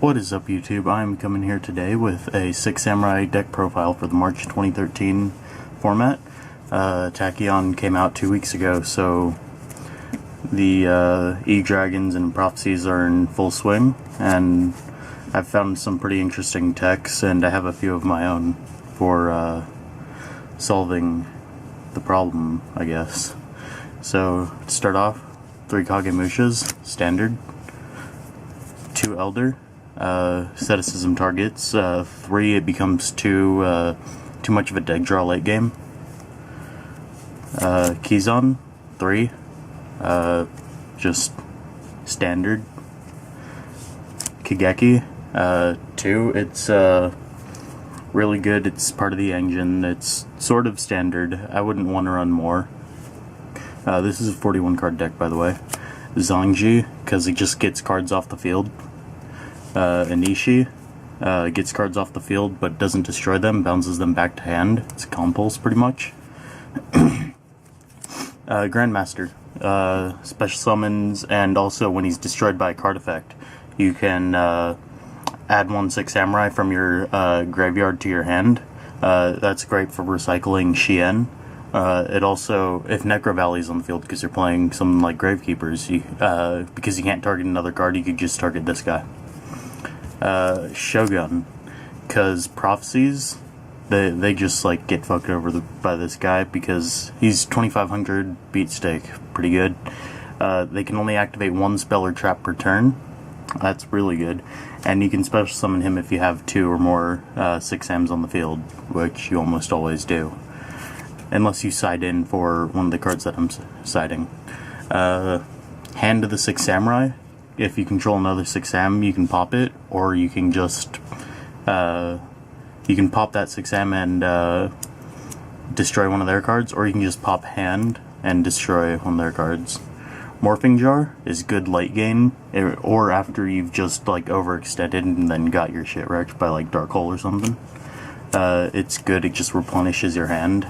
What is up, YouTube? I'm coming here today with a 6 Samurai deck profile for the March 2013 format. Tachyon came out 2 weeks ago, so the E-Dragons and Prophecies are in full swing, and I've found some pretty interesting techs, and I have a few of my own for solving the problem, I guess. So, to start off, 3 Kagemushas, standard, 2 Elder, asceticism targets, 3 it becomes too much of a deck draw late game. Kizan, 3, just standard. Kigeki, 2, it's really good, it's part of the engine, it's sort of standard, I wouldn't want to run more. This is a 41 card deck, by the way. Zangji, because he just gets cards off the field. Anishi, gets cards off the field but doesn't destroy them, bounces them back to hand. It's a compulse, pretty much. Grandmaster, special summons, and also when he's destroyed by a card effect, you can add 1 6 Samurai from your graveyard to your hand. That's great for recycling Shien. It also, if Necro Valley's on the field because you're playing something like Gravekeepers, because you can't target another card, you could just target this guy. Shogun, because Prophecies, they just like get fucked over by this guy because he's 2500 beat stake, pretty good. They can only activate 1 spell or trap per turn. That's really good, and you can special summon him if you have 2 or more 6 Ms on the field, which you almost always do, unless you side in for one of the cards that I'm siding. Hand of the 6 Samurai. If you control another 6 Sam, you can pop it, or you can just you can pop that 6 Sam and destroy one of their cards, or you can just pop hand and destroy one of their cards. Morphing Jar is good late game, or after you've just like overextended and then got your shit wrecked by like Dark Hole or something. It's good, it just replenishes your hand,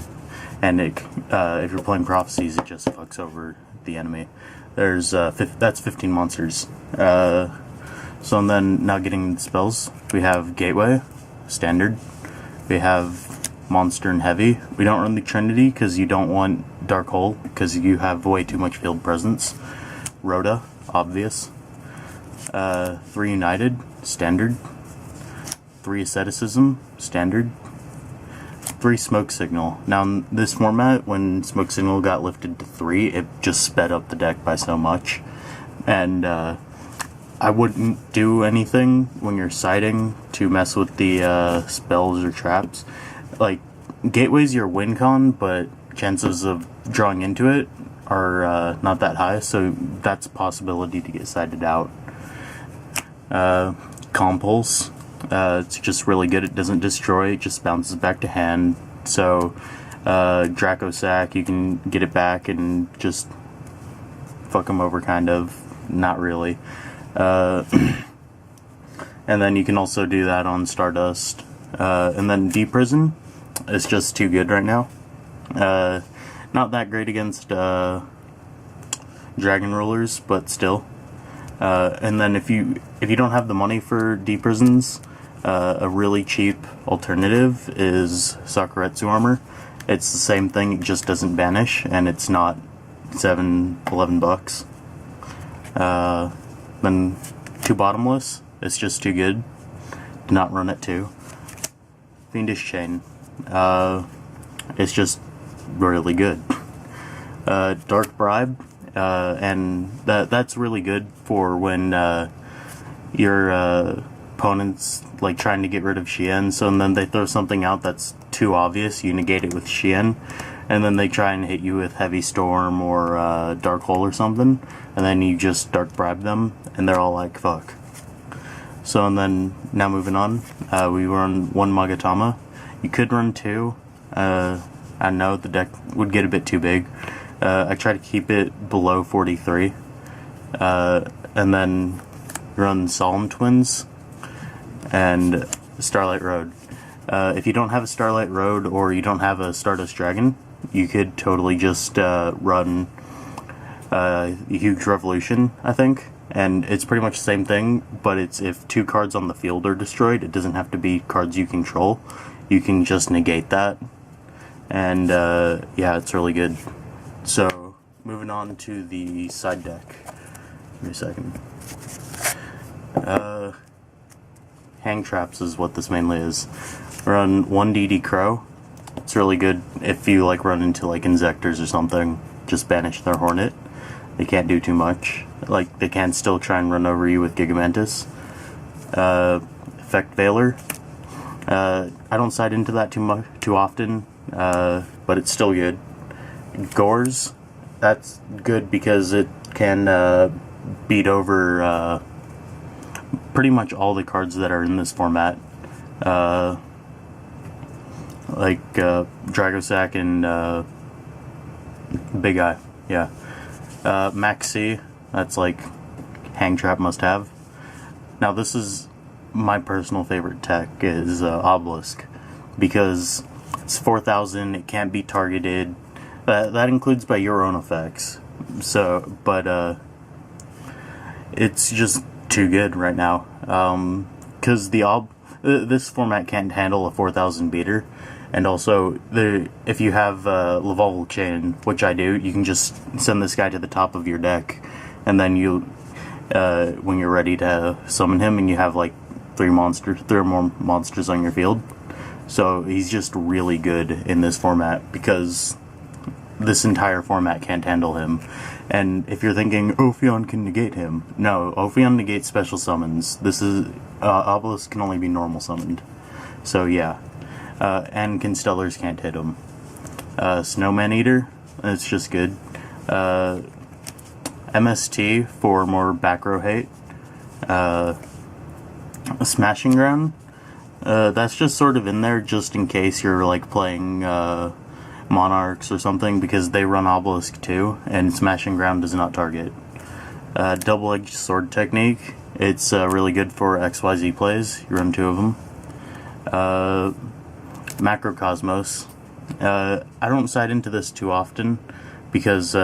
and if you're playing Prophecies, it just fucks over the enemy. There's that's 15 monsters. So then, now getting the spells, we have Gateway, standard. We have Monster and Heavy. We don't run the Trinity because you don't want Dark Hole because you have way too much field presence. Rhoda, obvious. 3 United, standard. 3 Asceticism, standard. 3 Smoke Signal. Now in this format, when Smoke Signal got lifted to 3, it just sped up the deck by so much. And I wouldn't do anything when you're siding to mess with the spells or traps. Like, Gateway's your win con, but chances of drawing into it are not that high, so that's a possibility to get sided out. Compulse. It's just really good. It doesn't destroy, it just bounces back to hand. So, Draco Sack, you can get it back and just fuck them over, kind of. Not really. And then you can also do that on Stardust. And then D-Prison is just too good right now. Not that great against Dragon Rulers, but still. And then if you don't have the money for D-Prisons, a really cheap alternative is Sakuretsu Armor. It's the same thing, it just doesn't banish, and it's not $11. Then 2 Bottomless, it's just too good. Do not run it too. Fiendish Chain, it's just really good. Dark Bribe, and that's really good for when your opponent's like trying to get rid of Shien, so and then they throw something out that's too obvious, you negate it with Shien, and then they try and hit you with Heavy Storm or Dark Hole or something, and then you just Dark Bribe them, and they're all like, fuck. So, and then, now moving on, we run 1 Magatama. You could run 2. I know the deck would get a bit too big. I try to keep it below 43. And then run Solemn Twins and Starlight Road. If you don't have a Starlight Road or you don't have a Stardust Dragon, you could totally just run Huge Revolution, I think. and it's pretty much the same thing, but it's if 2 cards on the field are destroyed, it doesn't have to be cards you control. You can just negate that, and yeah, it's really good. So, moving on to the side deck. Give me a second. Hang traps is what this mainly is. Run 1 DD Crow. It's really good if you like run into like Insectors or something. Just banish their Hornet. They can't do too much. Like, they can still try and run over you with Gigamantis. Effect Veiler. I don't side into that too often, but it's still good. Gores. That's good because it can beat over pretty much all the cards that are in this format. Like Dragosack and Big Eye. Yeah. Maxi, that's like Hang Trap must have. Now this is my personal favorite tech, is Obelisk, because it's 4,000, it can't be targeted. That includes by your own effects. So, but it's just too good right now. Because this format can't handle a 4,000 beater. And also, if you have Lavalval Chain, which I do, you can just send this guy to the top of your deck, and then you, when you're ready to summon him, and you have like 3 or more monsters on your field. So he's just really good in this format because this entire format can't handle him. And if you're thinking Ophion can negate him, no, Ophion negates special summons. This is Obelisk can only be normal summoned. So yeah. And Constellars can't hit him. Snowman Eater, it's just good. MST for more back row hate. Smashing Ground, that's just sort of in there just in case you're like playing Monarchs or something, because they run Obelisk too, and Smashing Ground does not target. Double-edged sword technique, it's really good for XYZ plays. You run 2 of them. Macrocosmos. I don't side into this too often because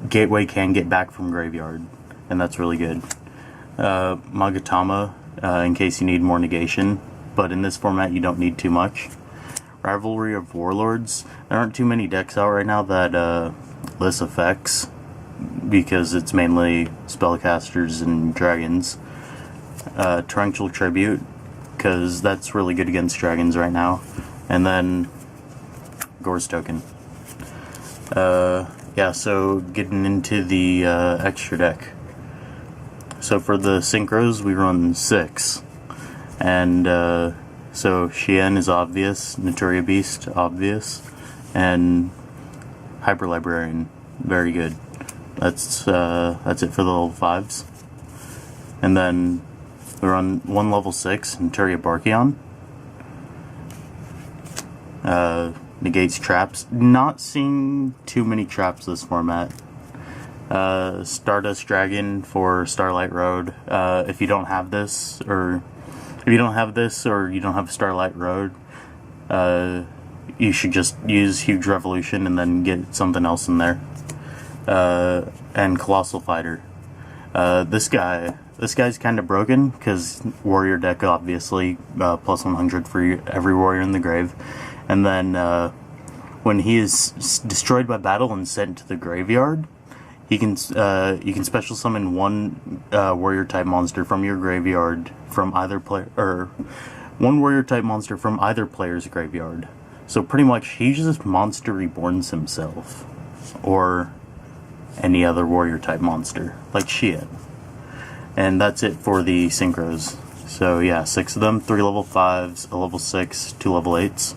Gateway can get back from Graveyard, and that's really good. Magatama, in case you need more negation, but in this format you don't need too much. Rivalry of Warlords. There aren't too many decks out right now that list effects, because it's mainly spellcasters and dragons. Torrential Tribute, because that's really good against dragons right now. And then Gore's Token. Yeah, so getting into the extra deck. So for the synchros, we run 6. And so Shien is obvious, Naturia Beast, obvious, and Hyper Librarian, very good. That's it for the level 5s. And then we run 1 level 6, Naturia Barkion. Negates traps. Not seeing too many traps this format. Stardust Dragon for Starlight Road. If you don't have this, or you don't have Starlight Road, you should just use Huge Revolution and then get something else in there. And Colossal Fighter. This guy's kind of broken because warrior deck, obviously, plus 100 for every warrior in the grave. And then when he is destroyed by battle and sent to the graveyard, you can special summon 1 warrior type monster from your graveyard from either player, or 1 warrior type monster from either player's graveyard. So pretty much he just monster reborns himself, or any other warrior type monster like Shien. And that's it for the synchros. So yeah, 6 of them, 3 level 5s, a level 6, 2 level 8s.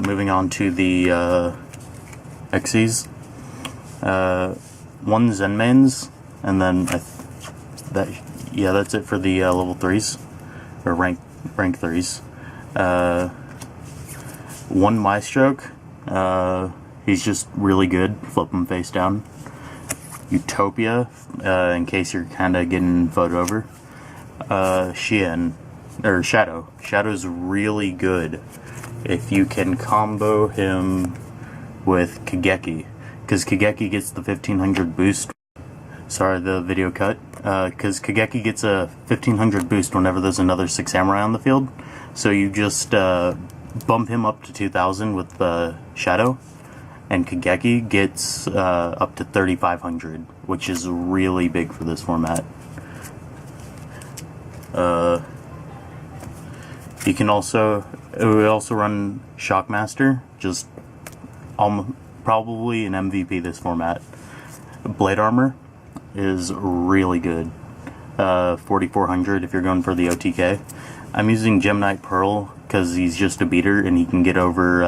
Moving on to the Xyz. 1 Zenmains, and then that's it for the level 3s, or rank 3s. 1 Maestroke. He's just really good. Flip him face down. Utopia, in case you're kind of getting voted over. Shien, or Shadow. Shadow's really good if you can combo him with Kageki, because Kageki gets the 1500 boost Sorry, the video cut. Because Kageki gets a 1500 boost whenever there's another 6 samurai on the field. So you just bump him up to 2000 with Shadow, and Kageki gets up to 3500, which is really big for this format. You can also, we also run Shockmaster, just probably an MVP this format. Blade Armor is really good. 4400 if you're going for the OTK. I'm using Gemnite Pearl because he's just a beater and he can get over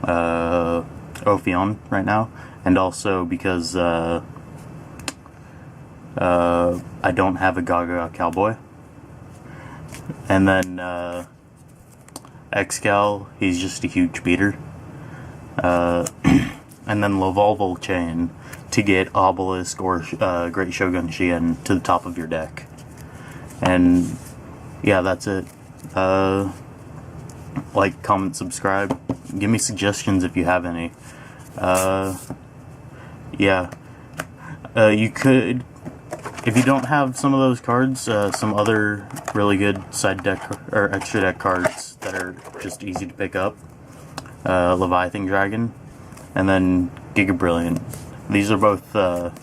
Ophion right now, and also because I don't have a Gaga Cowboy. And then Excal, he's just a huge beater. And then Lavalval Chain to get Obelisk or Great Shogun Shien to the top of your deck. And yeah, that's it. Like, comment, subscribe. Give me suggestions if you have any. Yeah. You could, if you don't have some of those cards, some other really good side deck or extra deck cards that are just easy to pick up. Leviathan Dragon, and then Giga Brilliant. These are both, well,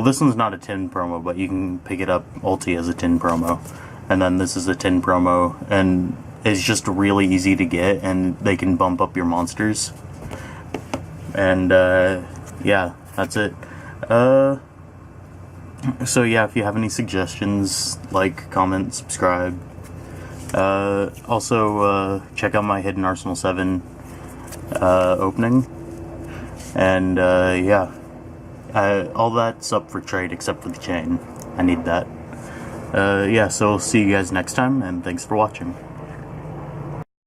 this one's not a 10 promo, but you can pick it up ulti as a 10 promo. And then this is a 10 promo, and it's just really easy to get, and they can bump up your monsters. And, yeah, that's it. So yeah, if you have any suggestions, like, comment, subscribe. Also, check out my Hidden Arsenal 7 opening. And, yeah. All that's up for trade except for the chain. I need that. Yeah, so we'll see you guys next time, and thanks for watching.